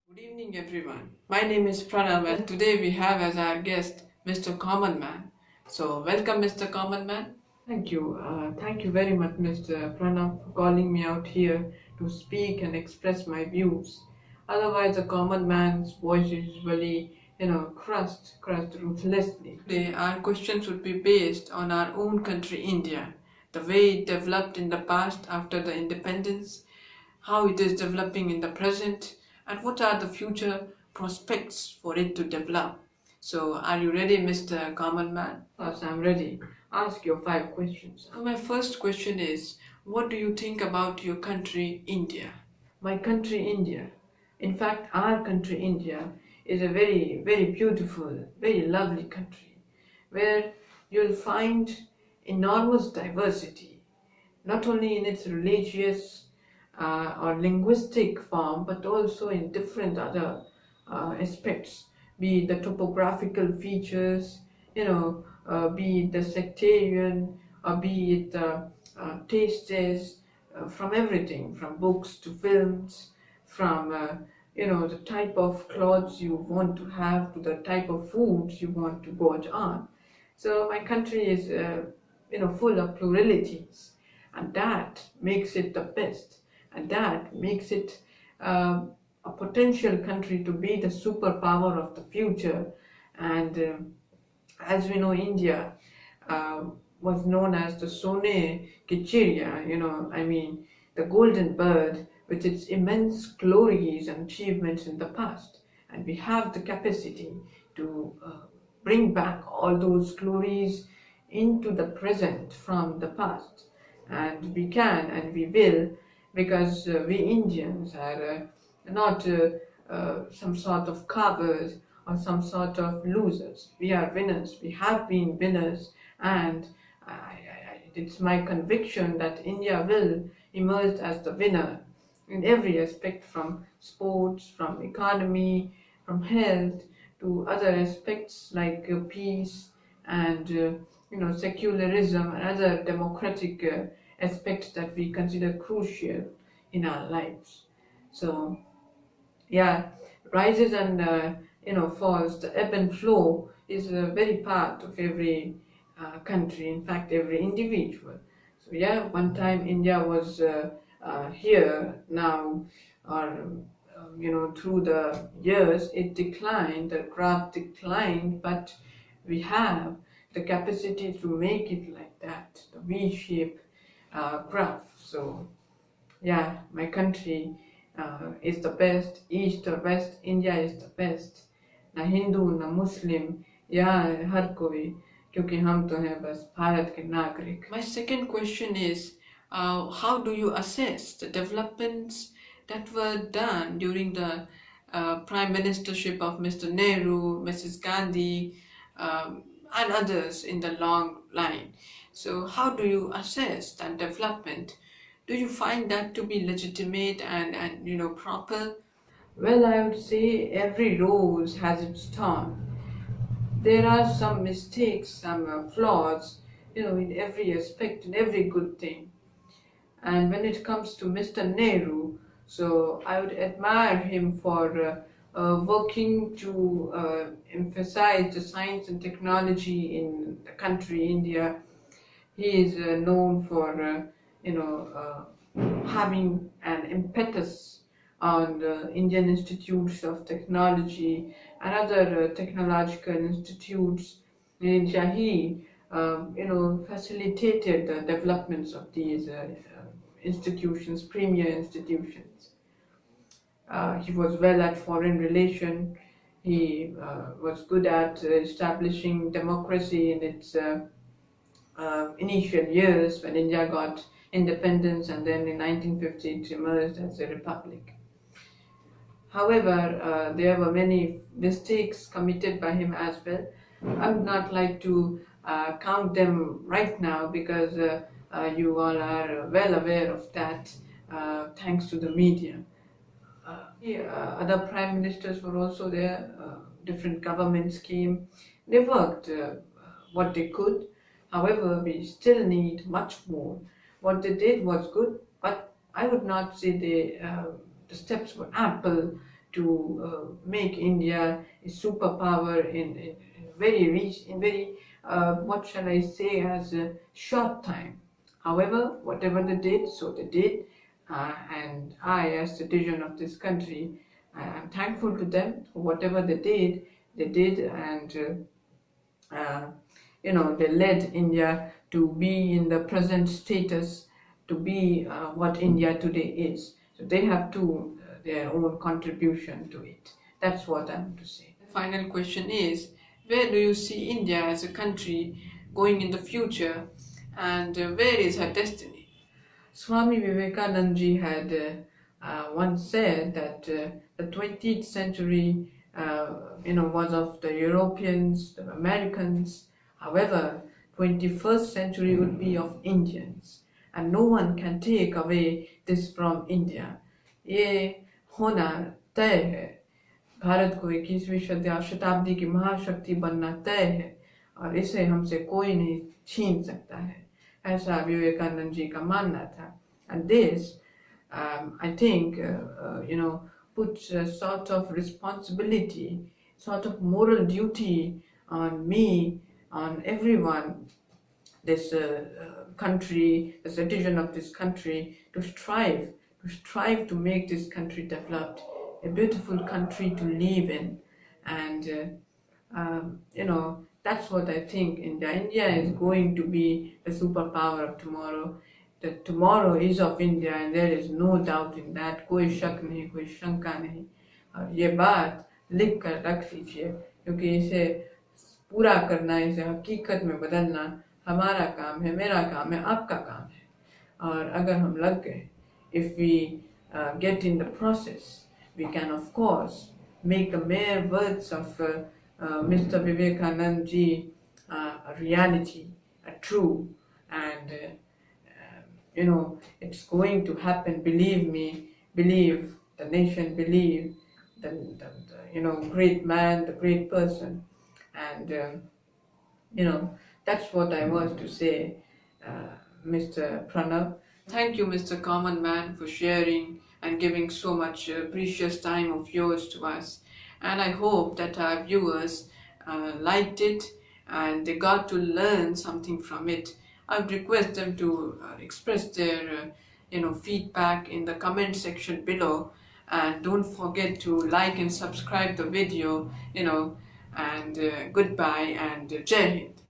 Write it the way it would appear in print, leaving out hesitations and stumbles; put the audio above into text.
Good evening, everyone. My name is Pranav, and today we have as our guest Mr. Common Man. So, welcome, Mr. Common Man. Thank you. Thank you very much, Mr. Pranav, for calling me out here to speak and express my views. Otherwise, a common man's voice is usually, crushed ruthlessly. Today, our questions would be based on our own country, India, the way it developed in the past after the independence, how it is developing in the present, and what are the future prospects for it to develop. So, are you ready, Mr. Common Man? Yes, I'm ready. Ask your 5 questions. So my first question is, what do you think about your country, India? My country, India. In fact, our country, India, is a very, very beautiful, very lovely country where you'll find enormous diversity, not only in its religious or linguistic form, but also in different other aspects, be it the topographical features, be it the sectarian, or be it the tastes, from everything, from books to films, from the type of clothes you want to have to the type of foods you want to gorge on. So my country is full of pluralities, and that makes it the best, and that makes it a potential country to be the superpower of the future. And as we know, India uh, was known as the Sone Kichiria, the golden bird, with its immense glories and achievements in the past. And we have the capacity to bring back all those glories into the present from the past. And we can and we will, because we Indians are not some sort of cowards or some sort of losers. We are winners. We have been winners, and it's my conviction that India will emerge as the winner in every aspect, from sports, from economy, from health, to other aspects like peace and secularism and other democratic aspects that we consider crucial in our lives. So yeah, rises and falls, the ebb and flow is a very part of every country, in fact every individual. So yeah, one time India was here. Now, or through the years it declined, the graph declined, but we have the capacity to make it like that, the V-shape graph. So yeah, my country is the best. East or west, India is the best. ना हिंदू ना मुस्लिम, यहाँ हर कोई, क्योंकि हम तो हैं बस भारत के नागरिक. My second question is, how do you assess the developments that were done during the prime ministership of Mr. Nehru, Mrs. Gandhi, and others in the long line? So how do you assess that development? Do you find that to be legitimate and proper? Well, I would say every rose has its thorn. There are some mistakes, some flaws, in every aspect, in every good thing. And when it comes to Mr. Nehru, so I would admire him for working to emphasize the science and technology in the country, India. He is known for, having an impetus on the Indian institutes of technology and other technological institutes in India. He, facilitated the developments of these institutions, premier institutions. He was well at foreign relation. He was good at establishing democracy in its initial years when India got independence, and then in 1950 it emerged as a republic. However, there were many mistakes committed by him as well. I would not like to count them right now, because you all are well aware of that, thanks to the media. Other prime ministers were also there. Different governments came. They worked what they could. However, we still need much more. What they did was good, but I would not say the steps were ample make India a superpower in very what shall I say, as a short time. However, whatever they did, so they did, and I, as citizen of this country, I am thankful to them for whatever they did, and they led India to be in the present status, to be what India today is. So they have to their own contribution to it. That's what I want to say. The final question is, where do you see India as a country going in the future, and where is her destiny? Swami Vivekananda ji had once said that the 20th century was of the Europeans, the Americans. However, 21st century would be of Indians, and no one can take away this from India. ये होना तय है। भारत को 21वीं शताब्दी की महाशक्ति बनना तय है, और इसे हमसे कोई नहीं छीन सकता है, ऐसा विवेकानंद जी का मानना था. And this, I think, puts a sort of responsibility, sort of moral duty on me, on everyone, this country, the citizen of this country, to strive to make this country developed, a beautiful country to live in. And that's what I think. India is going to be the superpower of tomorrow. That tomorrow is of India, and there is no doubt in that. कोई शक नहीं, कोई शंका नहीं. और ये बात लिख कर रख लीजिए, क्योंकि इसे पूरा करना, इसे हकीकत में बदलना हमारा काम है, मेरा काम है, आपका काम है. और अगर हम लग गए, if we get in the process, we can of course make the mere words of Mr. Vivekanand ji a reality, a true, and it's going to happen. Believe me, believe the nation, believe the great man, the great person. And that's what I was to say, Mr. Pranav. Thank you, Mr. Common Man, for sharing and giving so much precious time of yours to us. And I hope that our viewers liked it and they got to learn something from it. I would request them to express their feedback in the comment section below, and don't forget to like and subscribe the video, and goodbye and Jai Hind.